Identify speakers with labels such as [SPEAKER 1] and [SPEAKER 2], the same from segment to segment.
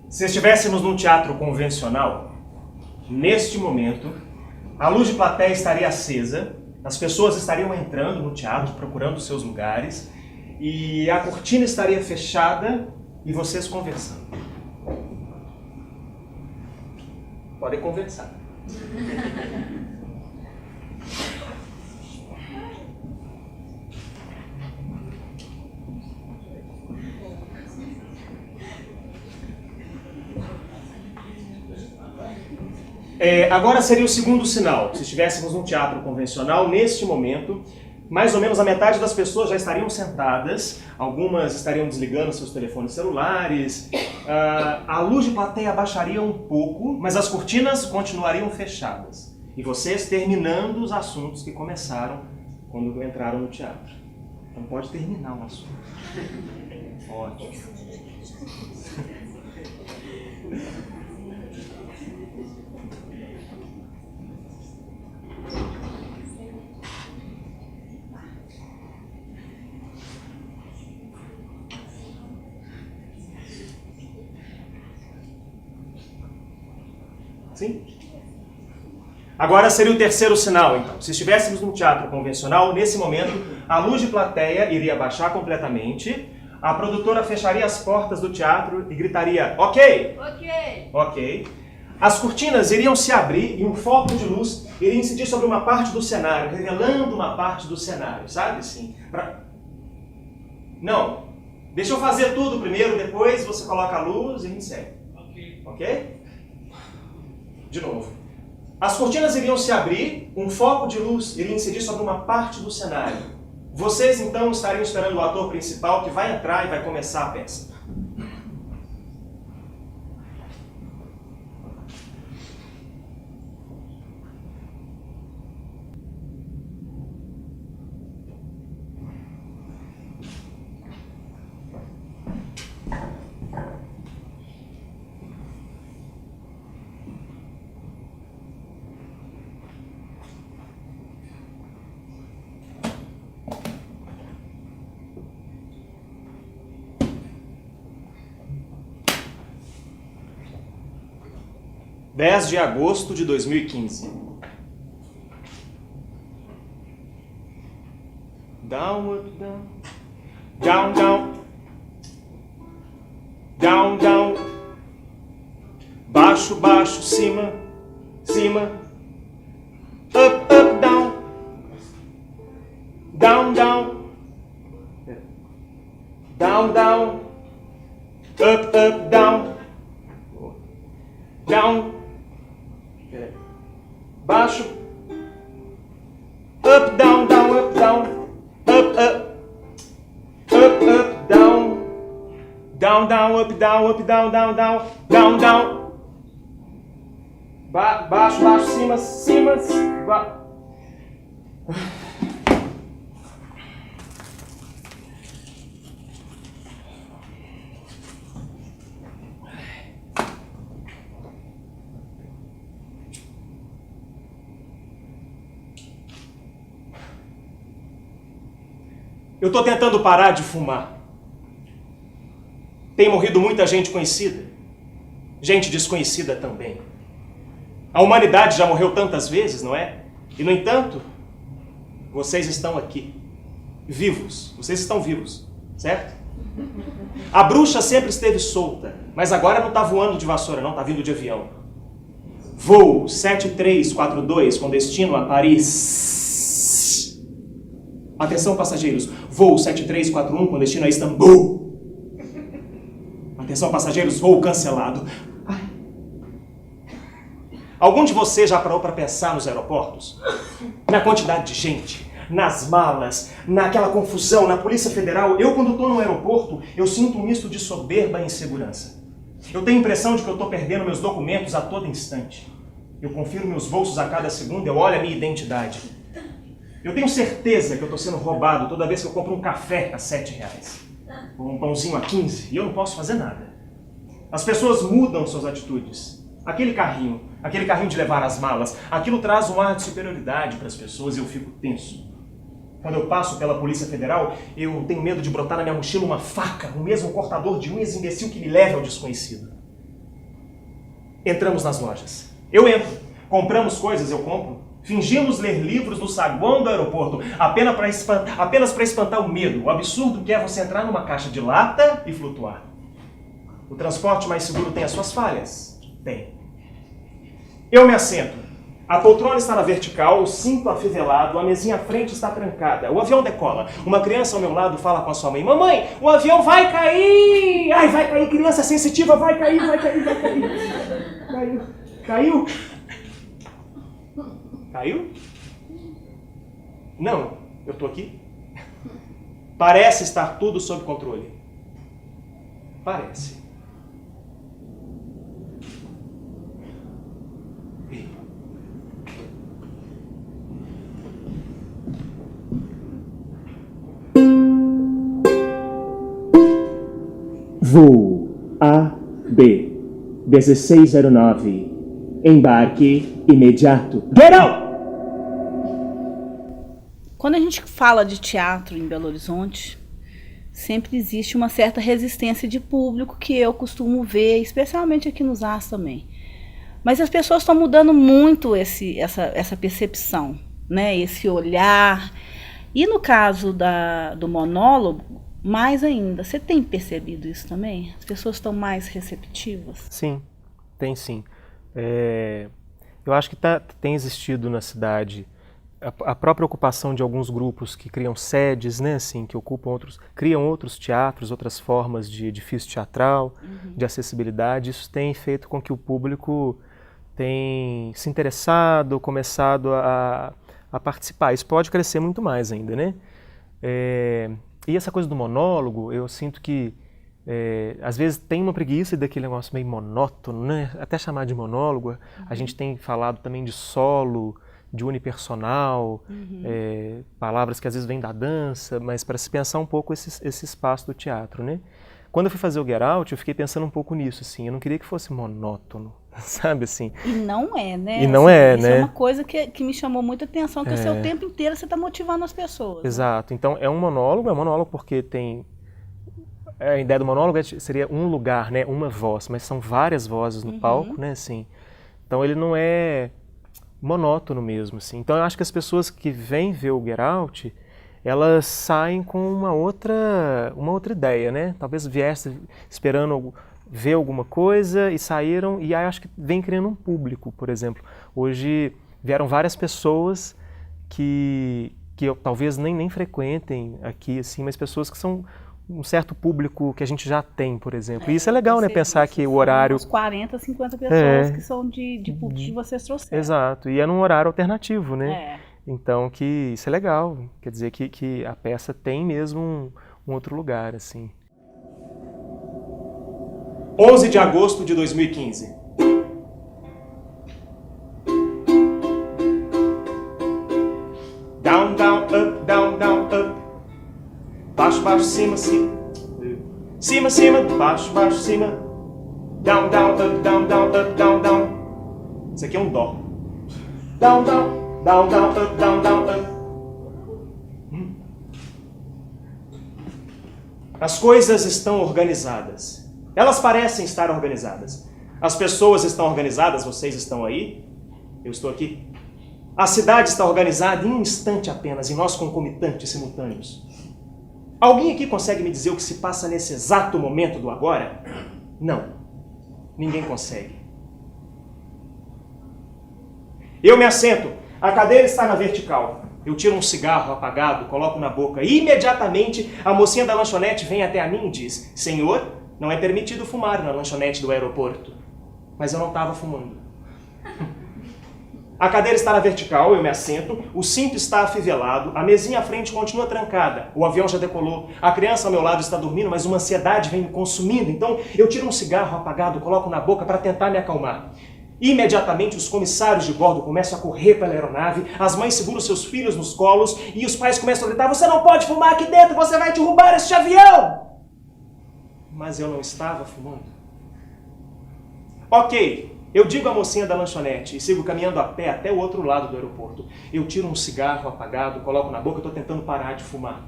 [SPEAKER 1] Se estivéssemos num teatro convencional, neste momento, a luz de plateia estaria acesa, as pessoas estariam entrando no teatro, procurando seus lugares, e a cortina estaria fechada e vocês conversando. Podem conversar. Agora seria o segundo sinal. Se estivéssemos num teatro convencional, neste momento, mais ou menos a metade das pessoas já estariam sentadas, algumas estariam desligando seus telefones celulares, a luz de plateia abaixaria um pouco, mas as cortinas continuariam fechadas. E vocês terminando os assuntos que começaram quando entraram no teatro. Então pode terminar o assunto. Ótimo. Sim? Agora seria o terceiro sinal, então. Se estivéssemos num teatro convencional, nesse momento, a luz de plateia iria baixar completamente, a produtora fecharia as portas do teatro e gritaria, ok? Ok. Ok. As cortinas iriam se abrir e um foco de luz iria incidir sobre uma parte do cenário, revelando uma parte do cenário, sabe? Assim, Não. Deixa eu fazer tudo primeiro, depois você coloca a luz e a gente segue. Ok? Ok? De novo. As cortinas iriam se abrir, um foco de luz iria incidir sobre uma parte do cenário. Vocês então estariam esperando o ator principal que vai entrar e vai começar a peça. (10 de agosto de 2015). Down, up, down. Down, down. Down, down. Baixo, baixo, cima, cima. Up, up, down. Down, down. Down, down. Up, up, down. Down. Baixo. Up, down, down, up, down. Up, up. Up, up, down. Down, down, up, down, up, down, down, down. Down, down. Baixo, baixo, cima, cima. Eu estou tentando parar de fumar. Tem morrido muita gente conhecida. Gente desconhecida também. A humanidade já morreu tantas vezes, não é? E, no entanto, vocês estão aqui. Vivos. Vocês estão vivos. Certo? A bruxa sempre esteve solta, mas agora não está voando de vassoura, não. Está vindo de avião. Voo 7342 com destino a Paris. Atenção, passageiros. Voo 7341 com destino a Istambul. Atenção, passageiros. Voo cancelado. Ai. Algum de vocês já parou para pensar nos aeroportos? Na quantidade de gente, nas malas, naquela confusão, na Polícia Federal. Eu, quando estou no aeroporto, eu sinto um misto de soberba e insegurança. Eu tenho a impressão de que eu estou perdendo meus documentos a todo instante. Eu confiro meus bolsos a cada segundo, eu olho a minha identidade. Eu tenho certeza que eu estou sendo roubado toda vez que eu compro um café a R$7. Ou um pãozinho a 15, e eu não posso fazer nada. As pessoas mudam suas atitudes. aquele carrinho de levar as malas, aquilo traz um ar de superioridade para as pessoas e eu fico tenso. Quando eu passo pela Polícia Federal, eu tenho medo de brotar na minha mochila uma faca, o mesmo cortador de unhas imbecil que me leve ao desconhecido. Entramos nas lojas. Eu entro. Compramos coisas, eu compro. Fingimos ler livros no saguão do aeroporto, apenas para espantar o medo, o absurdo que é você entrar numa caixa de lata e flutuar. O transporte mais seguro tem as suas falhas? Tem. Eu me assento. A poltrona está na vertical, o cinto afivelado, a mesinha à frente está trancada. O avião decola. Uma criança ao meu lado fala com a sua mãe: mamãe, o avião vai cair! Ai, vai cair, criança sensitiva, vai cair, vai cair, vai cair. Caiu. Caiu? Caiu? Não, eu tô aqui. Parece estar tudo sob controle. Parece. Voo AB 1609. Embarque imediato. Get out!
[SPEAKER 2] Quando a gente fala de teatro em Belo Horizonte, sempre existe uma certa resistência de público que eu costumo ver, especialmente aqui nos Arts também. Mas as pessoas estão mudando muito essa percepção, né? Esse olhar. E no caso do monólogo, mais ainda. Você tem percebido isso também? As pessoas estão mais receptivas?
[SPEAKER 1] Sim, tem sim. Eu acho que tem existido na cidade a própria ocupação de alguns grupos que criam sedes, né, assim, que criam outros teatros, outras formas de edifício teatral, de acessibilidade. Isso tem feito com que o público tenha se interessado, começado a participar. Isso pode crescer muito mais ainda, né? E essa coisa do monólogo, eu sinto que às vezes tem uma preguiça daquele negócio meio monótono, né? Até chamar de monólogo. A gente tem falado também de solo, de unipersonal, palavras que às vezes vêm da dança, mas para se pensar um pouco esse espaço do teatro, né? Quando eu fui fazer o Get Out, eu fiquei pensando um pouco nisso, assim. Eu não queria que fosse monótono, sabe, assim.
[SPEAKER 2] E não é, né?
[SPEAKER 1] E não é,
[SPEAKER 2] isso
[SPEAKER 1] né?
[SPEAKER 2] Isso é uma coisa que me chamou muita atenção, que o seu tempo inteiro você está motivando as pessoas.
[SPEAKER 1] Exato. Né? Então, é um monólogo porque tem... A ideia do monólogo seria um lugar, né? Uma voz, mas são várias vozes no palco, né? Assim. Então, ele não é monótono mesmo, assim. Então, eu acho que as pessoas que vêm ver o Get Out, elas saem com uma outra ideia, né? Talvez viessem esperando ver alguma coisa e saíram, e aí acho que vem criando um público, por exemplo. Hoje vieram várias pessoas que talvez nem frequentem aqui, assim, mas pessoas que são um certo público que a gente já tem, por exemplo. E isso é legal, né? Pensar que o horário...
[SPEAKER 2] Uns 40, 50 pessoas que são de público que vocês trouxeram.
[SPEAKER 1] Exato. E é num horário alternativo, né? Então, que isso é legal. Quer dizer que a peça tem mesmo um outro lugar, assim. 11 de agosto de 2015. Down, down, up, down, down, up. Baixo, baixo, cima, cima. Cima, cima, baixo, baixo, cima. Down, down, up, down, down, up, down, down. Isso aqui é um dó. Down, down. Down, down, up, down, down, up. As coisas estão organizadas. Elas parecem estar organizadas. As pessoas estão organizadas, vocês estão aí, eu estou aqui. A cidade está organizada em um instante apenas, e nós concomitantes, simultâneos. Alguém aqui consegue me dizer o que se passa nesse exato momento do agora? Não. Ninguém consegue. Eu me assento. A cadeira está na vertical. Eu tiro um cigarro apagado, coloco na boca e imediatamente a mocinha da lanchonete vem até a mim e diz: Senhor, não é permitido fumar na lanchonete do aeroporto. Mas eu não estava fumando. A cadeira está na vertical, eu me assento, o cinto está afivelado, a mesinha à frente continua trancada, o avião já decolou, a criança ao meu lado está dormindo, mas uma ansiedade vem me consumindo, então eu tiro um cigarro apagado, coloco na boca para tentar me acalmar. Imediatamente os comissários de bordo começam a correr pela aeronave, as mães seguram seus filhos nos colos e os pais começam a gritar: você não pode fumar aqui dentro, você vai derrubar este avião! Mas eu não estava fumando. Ok, Eu digo à mocinha da lanchonete e sigo caminhando a pé até o outro lado do aeroporto. Eu tiro um cigarro apagado, coloco na boca e estou tentando parar de fumar.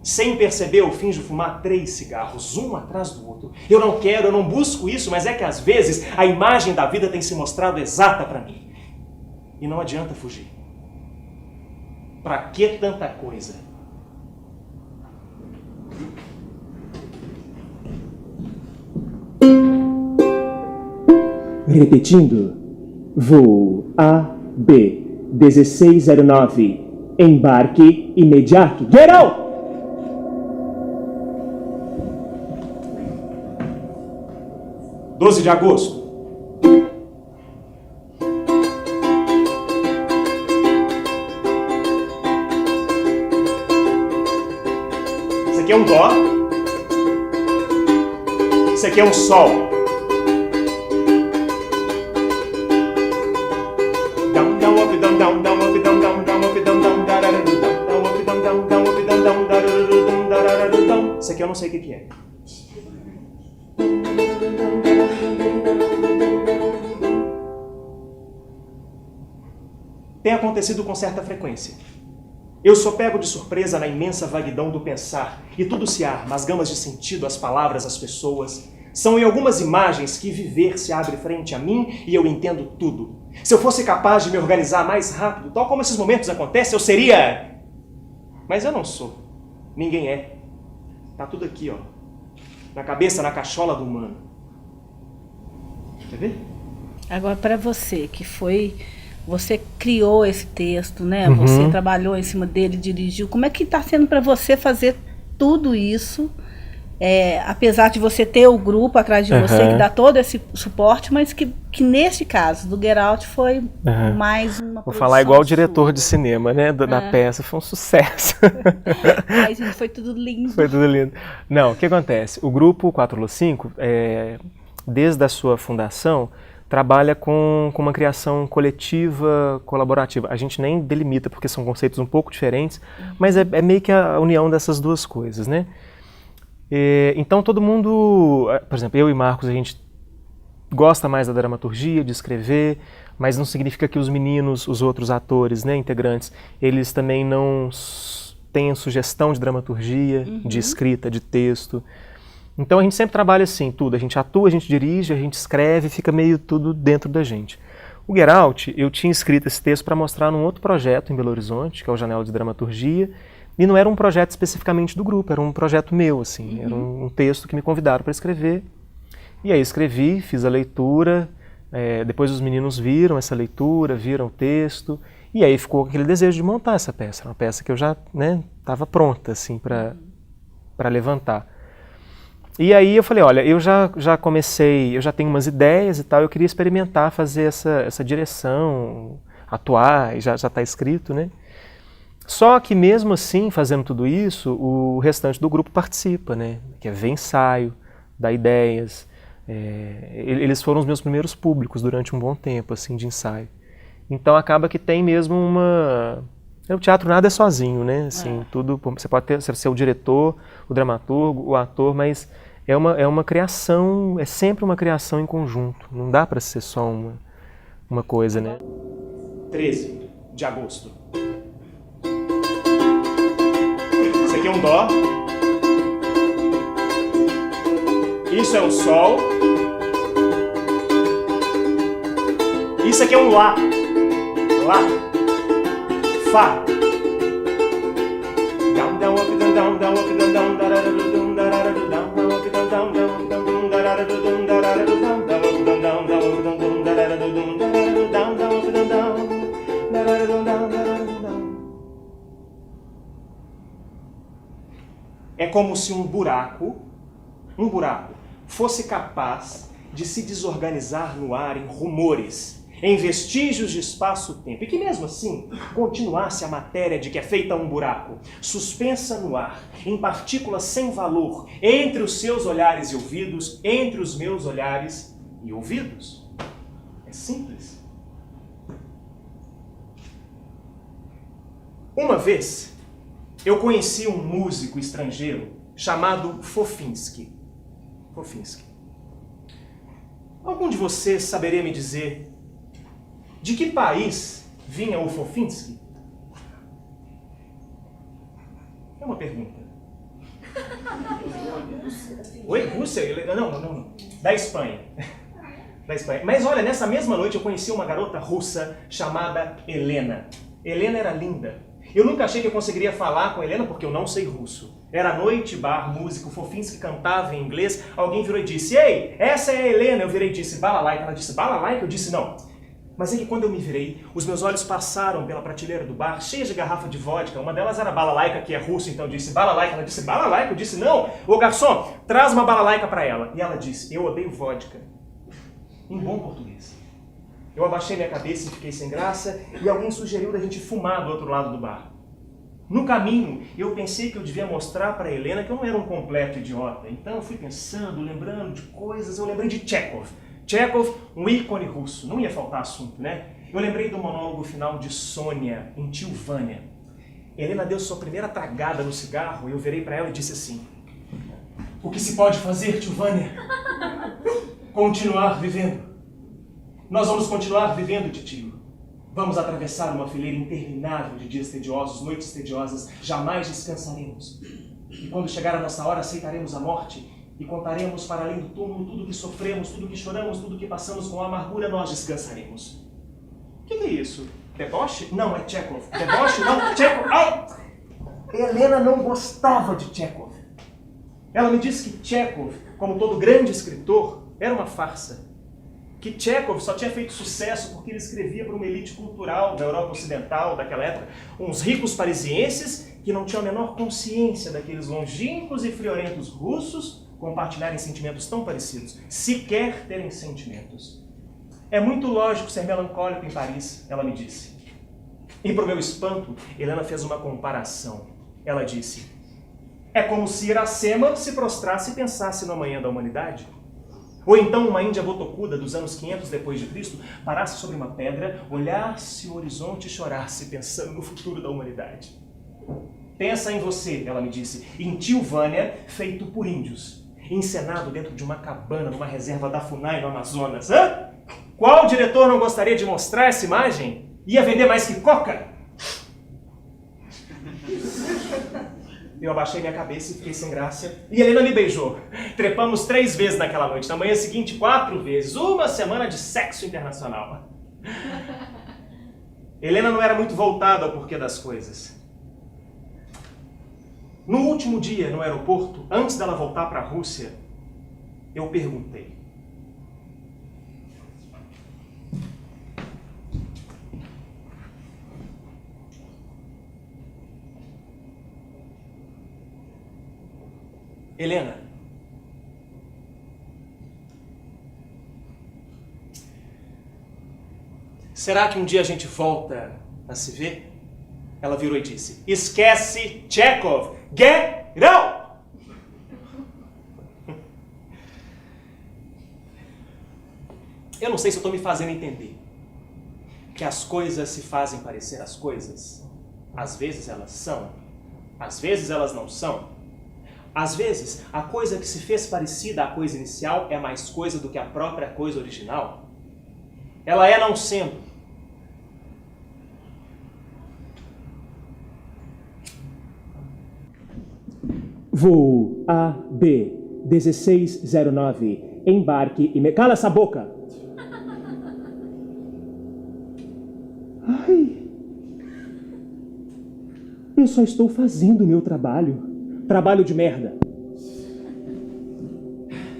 [SPEAKER 1] Sem perceber, eu finjo fumar 3 cigarros, um atrás do outro. Eu não quero, eu não busco isso, mas é que às vezes a imagem da vida tem se mostrado exata para mim. E não adianta fugir. Pra que tanta coisa?
[SPEAKER 3] Repetindo. Voo AB 1609. Embarque imediato. Get out!
[SPEAKER 1] "12 de agosto. Isso aqui é um dó. Isso aqui é um sol. Down, down, up, down, down, down, up, down, down, down, up, down, down, dararadu, down, down, up, down, down, down, up, down, down, dararadu, down, dararadu, down. Isso aqui eu não sei o que é. Tem acontecido com certa frequência. Eu sou pego de surpresa na imensa vaguidão do pensar, e tudo se arma, as gamas de sentido, as palavras, as pessoas. São em algumas imagens que viver se abre frente a mim e eu entendo tudo. Se eu fosse capaz de me organizar mais rápido, tal como esses momentos acontecem, eu seria... Mas eu não sou. Ninguém é. Tá tudo aqui, ó. Na cabeça, na cachola do humano. Quer ver?
[SPEAKER 2] Agora, para você, que foi... Você criou esse texto, né? Você trabalhou em cima dele, dirigiu. Como é que está sendo para você fazer tudo isso? Apesar de você ter o grupo atrás de você, que dá todo esse suporte, mas que neste caso, do Get Out, foi mais uma
[SPEAKER 4] Vou falar igual o
[SPEAKER 2] sua.
[SPEAKER 4] diretor de cinema, né? Da peça, foi um sucesso.
[SPEAKER 2] Ai, gente, foi tudo lindo.
[SPEAKER 4] Foi tudo lindo. Não, o que acontece? O grupo 4Lu5, desde a sua fundação, trabalha com uma criação coletiva, colaborativa. A gente nem delimita, porque são conceitos um pouco diferentes, mas é meio que a união dessas duas coisas, né? Então todo mundo, por exemplo, eu e Marcos, a gente gosta mais da dramaturgia, de escrever, mas não significa que os meninos, os outros atores, né, integrantes, eles também não têm sugestão de dramaturgia, de escrita, de texto. Então a gente sempre trabalha assim, tudo. A gente atua, a gente dirige, a gente escreve, fica meio tudo dentro da gente. O Get Out, eu tinha escrito esse texto para mostrar num outro projeto em Belo Horizonte, que é o Janela de Dramaturgia, e não era um projeto especificamente do grupo, era um projeto meu, assim, era um texto que me convidaram para escrever. E aí escrevi, fiz a leitura, depois os meninos viram essa leitura, viram o texto, e aí ficou aquele desejo de montar essa peça, uma peça que eu já estava pronta, assim, para levantar. E aí eu falei, olha, eu já comecei, eu já tenho umas ideias e tal, eu queria experimentar fazer essa direção, atuar, e já está escrito, né? Só que mesmo assim, fazendo tudo isso, o restante do grupo participa, né? Que é ver ensaio, dar ideias. Eles foram os meus primeiros públicos durante um bom tempo, assim, de ensaio. Então acaba que tem mesmo uma... O teatro nada é sozinho, né? Assim, tudo, você pode ser o diretor, o dramaturgo, o ator, mas é uma criação, é sempre uma criação em conjunto. Não dá para ser só uma coisa, né?
[SPEAKER 1] 13 de agosto. Isso aqui é um dó. Isso é o sol. Isso aqui é um lá. Lá. Fá. Down, down, up, down, down, down, up, down, down, dararadu, down, dararadu, down, down, up, down, down, down, down, dararadu, down, dararadu, down, down, up, down, down, down, down, dararadu, down, dararadu, down, down, up, down, down, dararadu, down, dararadu, down. É como se um buraco, fosse capaz de se desorganizar no ar em rumores, em vestígios de espaço-tempo, e que mesmo assim continuasse a matéria de que é feita um buraco, suspensa no ar, em partículas sem valor, entre os seus olhares e ouvidos, entre os meus olhares e ouvidos. É simples. Uma vez, eu conheci um músico estrangeiro chamado Fofinsky. Algum de vocês saberia me dizer de que país vinha o Fofinsky? É uma pergunta. Oi, Rússia? Não. Da Espanha. Da Espanha. Mas olha, nessa mesma noite eu conheci uma garota russa chamada Helena. Helena era linda. Eu nunca achei que eu conseguiria falar com Helena porque eu não sei russo. Era noite, bar, música, o Fofinsky cantava em inglês. Alguém virou e disse: "Ei, essa é a Helena." Eu virei e disse: "Balalaika." Ela disse: "Balalaika?" Eu disse: "Não." Mas é que quando eu me virei, os meus olhos passaram pela prateleira do bar, cheias de garrafa de vodka. Uma delas era balalaika, que é russo, então eu disse balalaika. Ela disse balalaika. Eu disse: "Não, ô garçom, traz uma balalaika para ela." E ela disse: "Eu odeio vodka." Em bom português. Eu abaixei minha cabeça e fiquei sem graça, e alguém sugeriu da gente fumar do outro lado do bar. No caminho, eu pensei que eu devia mostrar para Helena que eu não era um completo idiota. Então eu fui pensando, lembrando de coisas. Eu lembrei de Chekhov. Chekhov, um ícone russo. Não ia faltar assunto, né? Eu lembrei do monólogo final de Sônia, em Tio Vânia. Helena deu sua primeira tragada no cigarro e eu virei para ela e disse assim: "O que se pode fazer, Tio Vânia? Continuar vivendo. Nós vamos continuar vivendo, titio. Vamos atravessar uma fileira interminável de dias tediosos, noites tediosas. Jamais descansaremos. E quando chegar a nossa hora, aceitaremos a morte e contaremos para além do túmulo tudo que sofremos, tudo que choramos, tudo que passamos com amargura. Nós descansaremos." O que é isso? Deboche? Não, é Chekhov. Deboche? Não, Chekhov. Ai! Helena não gostava de Chekhov. Ela me disse que Chekhov, como todo grande escritor, era uma farsa. Que Chekhov só tinha feito sucesso porque ele escrevia para uma elite cultural da Europa Ocidental daquela época, uns ricos parisienses que não tinham a menor consciência daqueles longínquos e friorentos russos compartilharem sentimentos tão parecidos, sequer terem sentimentos. É muito lógico ser melancólico em Paris, ela me disse. E para o meu espanto, Helena fez uma comparação. Ela disse: "É como se Iracema se prostrasse e pensasse no amanhã da humanidade. Ou então uma índia botocuda dos anos 500 depois de Cristo parasse sobre uma pedra, olhasse o horizonte e chorasse pensando no futuro da humanidade. Pensa em você," ela me disse, "em Tio Vânia feito por índios, encenado dentro de uma cabana numa reserva da FUNAI no Amazonas. Hã? Qual diretor não gostaria de mostrar essa imagem? Ia vender mais que coca?" Eu abaixei minha cabeça e fiquei sem graça. E Helena me beijou. Trepamos 3 vezes naquela noite. Na manhã seguinte, 4 vezes. Uma semana de sexo internacional. Helena não era muito voltada ao porquê das coisas. No último dia, no aeroporto, antes dela voltar para a Rússia, eu perguntei: "Helena, será que um dia a gente volta a se ver?" Ela virou e disse: "Esquece Chekhov! Get out!" Eu não sei se eu estou me fazendo entender que as coisas se fazem parecer as coisas. Às vezes elas são, às vezes elas não são. Às vezes, a coisa que se fez parecida à coisa inicial é mais coisa do que a própria coisa original. Ela é não sendo.
[SPEAKER 3] Voo AB 1609. Embarque e... Cala essa boca! Ai... Eu só estou fazendo o meu trabalho. Trabalho de merda.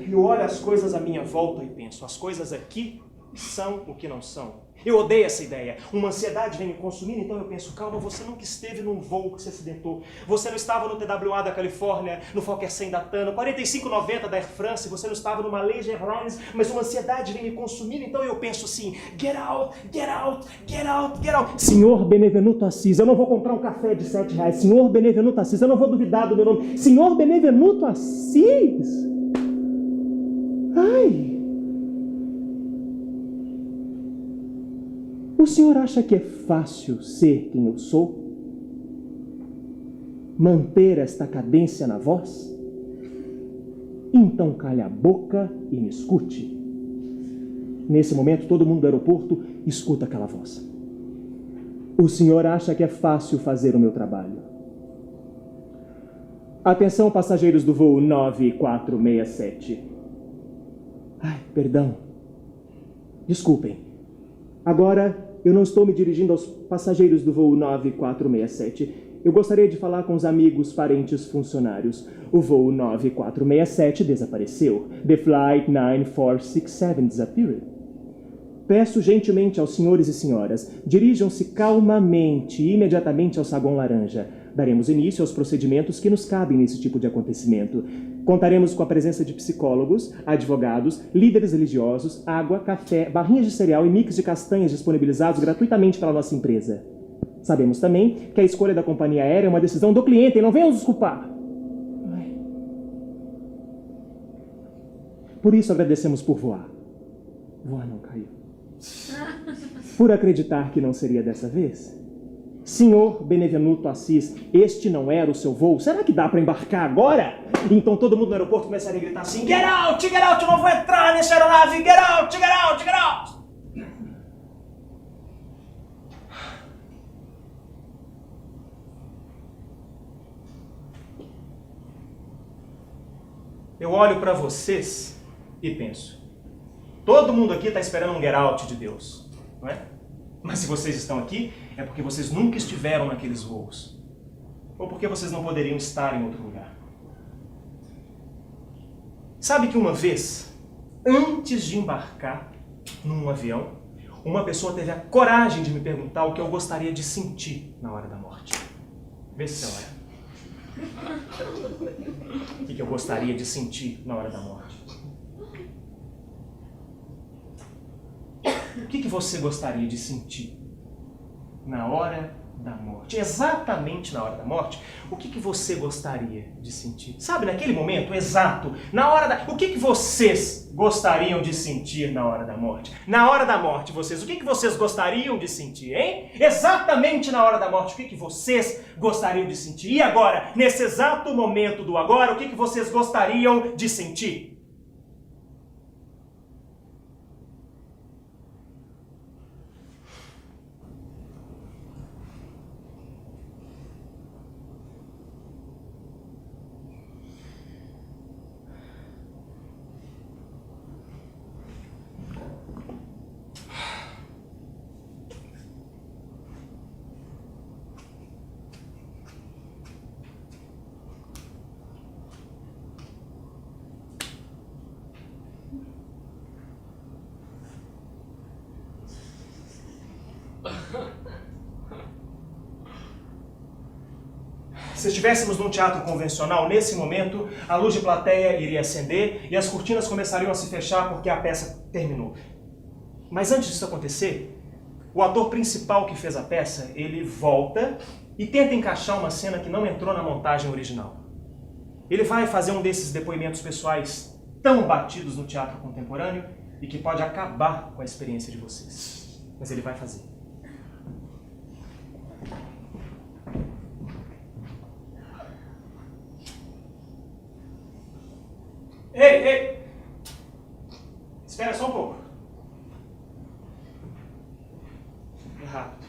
[SPEAKER 1] Eu olho as coisas à minha volta e penso: as coisas aqui são o que não são. Eu odeio essa ideia. Uma ansiedade vem me consumindo, então eu penso: calma, você nunca esteve num voo que se acidentou. Você não estava no TWA da Califórnia, no Fokker 100 da TAN, no 4590 da Air France, você não estava numa Malaysia Airlines, mas uma ansiedade vem me consumindo, então eu penso assim: get out, get out, get out, get out.
[SPEAKER 3] Senhor Benevenuto Assis, eu não vou comprar um café de R$7. Senhor Benevenuto Assis, eu não vou duvidar do meu nome. Senhor Benevenuto Assis? Ai... O senhor acha que é fácil ser quem eu sou? Manter esta cadência na voz? Então calhe a boca e me escute. Nesse momento, todo mundo do aeroporto escuta aquela voz. O senhor acha que é fácil fazer o meu trabalho? Atenção, passageiros do voo 9467. Ai, perdão. Desculpem. Agora, eu não estou me dirigindo aos passageiros do voo 9467. Eu gostaria de falar com os amigos, parentes, funcionários. O voo 9467 desapareceu. The Flight 9467 disappeared. Peço gentilmente aos senhores e senhoras, dirijam-se calmamente e imediatamente ao saguão laranja. Daremos início aos procedimentos que nos cabem nesse tipo de acontecimento. Contaremos com a presença de psicólogos, advogados, líderes religiosos, água, café, barrinhas de cereal e mix de castanhas disponibilizados gratuitamente pela nossa empresa. Sabemos também que a escolha da companhia aérea é uma decisão do cliente e não venham nos desculpar. Por isso agradecemos por voar. Voar não caiu. Por acreditar que não seria dessa vez. Senhor Benevenuto Assis, este não era o seu voo? Será que dá para embarcar agora? Então todo mundo no aeroporto começaria a gritar assim: Get out, eu não vou entrar nessa aeronave! Get out, get out, get out! Eu olho para vocês e penso, todo mundo aqui está esperando um get out de Deus, não é? Mas se vocês estão aqui, é porque vocês nunca estiveram naqueles voos. Ou porque vocês não poderiam estar em outro lugar. Sabe que uma vez, antes de embarcar num avião, uma pessoa teve a coragem de me perguntar o que eu gostaria de sentir na hora da morte. Vê se você olha. O que eu gostaria de sentir na hora da morte? O que você gostaria de sentir na hora da morte? Exatamente na hora da morte, o que você gostaria de sentir? Sabe, naquele momento exato, na hora da... O que vocês gostariam de sentir na hora da morte? Na hora da morte, vocês, o que vocês gostariam de sentir, hein? Exatamente na hora da morte, o que vocês gostariam de sentir? E agora, nesse exato momento do agora, o que vocês gostariam de sentir? Se estivéssemos num teatro convencional, nesse momento, a luz de plateia iria acender e as cortinas começariam a se fechar porque a peça terminou. Mas antes disso acontecer, o ator principal que fez a peça, ele volta e tenta encaixar uma cena que não entrou na montagem original. Ele vai fazer um desses depoimentos pessoais tão batidos no teatro contemporâneo e que pode acabar com a experiência de vocês. Mas ele vai fazer. Ei! Espera só um pouco. É rápido.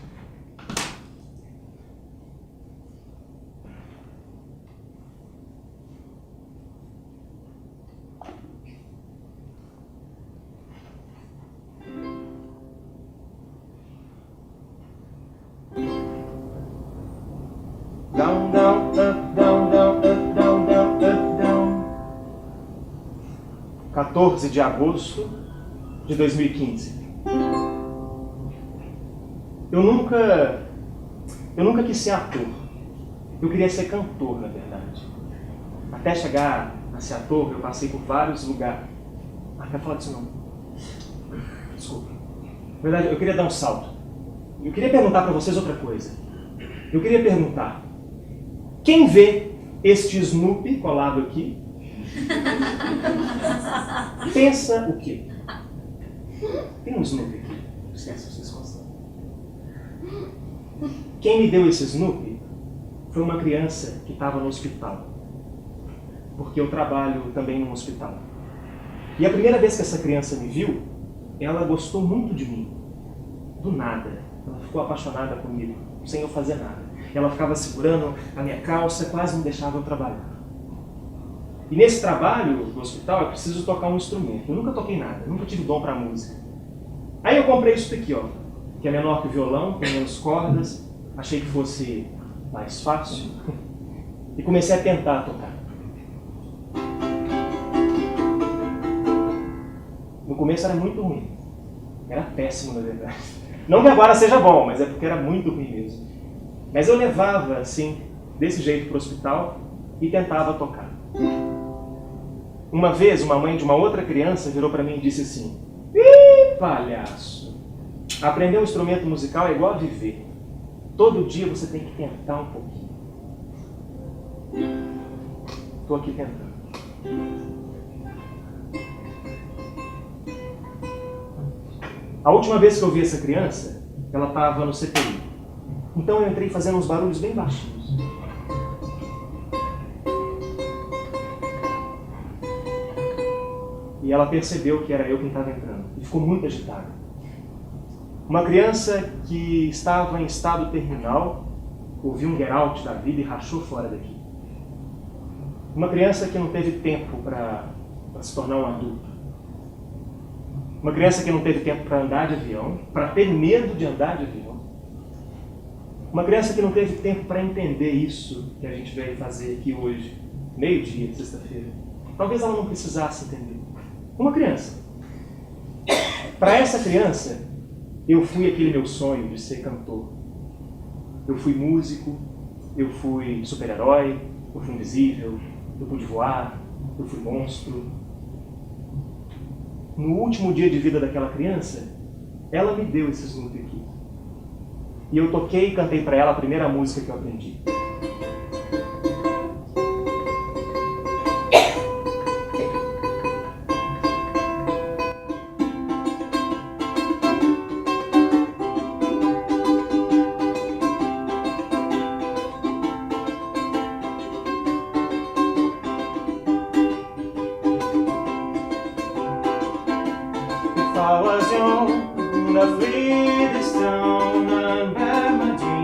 [SPEAKER 3] Down, down, up, down, down, up, down, down, up, down. 14 de agosto de 2015. Eu nunca quis ser ator. Eu queria ser cantor, na verdade. Até chegar a ser ator, eu passei por vários lugares. Ah, não quero falar disso não. Desculpa. Na verdade, eu queria dar um salto. Eu queria perguntar para vocês outra coisa. Eu queria perguntar: quem vê este Snoopy colado aqui pensa o quê? Tem um Snoopy aqui. Esquece, vocês conseguem. Quem me deu esse Snoopy foi uma criança que estava no hospital. Porque eu trabalho também num hospital. E a primeira vez que essa criança me viu,
[SPEAKER 1] ela gostou muito de mim. Do nada. Ela ficou apaixonada comigo, sem eu fazer nada. Ela ficava segurando a minha calça, quase não deixava eu trabalhar. E nesse trabalho do hospital, eu preciso tocar um instrumento. Eu nunca toquei nada, nunca tive dom para música. Aí eu comprei isso daqui, ó, que é menor que o violão, tem menos cordas. Achei que fosse mais fácil. E comecei a tentar tocar. No começo era muito ruim. Era péssimo, na verdade. Não que agora seja bom, mas é porque era muito ruim mesmo. Mas eu levava, assim, desse jeito para o hospital e tentava tocar. Uma vez, uma mãe de uma outra criança virou para mim e disse assim: "Ih, palhaço! Aprender um instrumento musical é igual a viver. Todo dia você tem que tentar um pouquinho." Estou aqui tentando. A última vez que eu vi essa criança, ela estava no CTI. Então eu entrei fazendo uns barulhos bem baixinhos. E ela percebeu que era eu quem estava entrando. E ficou muito agitada. Uma criança que estava em estado terminal, ouviu um get out da vida e rachou fora daqui. Uma criança que não teve tempo para se tornar um adulto. Uma criança que não teve tempo para andar de avião, para ter medo de andar de avião. Uma criança que não teve tempo para entender isso que a gente veio fazer aqui hoje, meio-dia, sexta-feira. Talvez ela não precisasse entender. Uma criança. Para essa criança, eu fui aquele meu sonho de ser cantor. Eu fui músico, eu fui super-herói, eu fui invisível, eu pude voar, eu fui monstro. No último dia de vida daquela criança, ela me deu esses núcleos aqui. E eu toquei e cantei para ela a primeira música que eu aprendi. I was young, lovely, this town, and bad my dreams.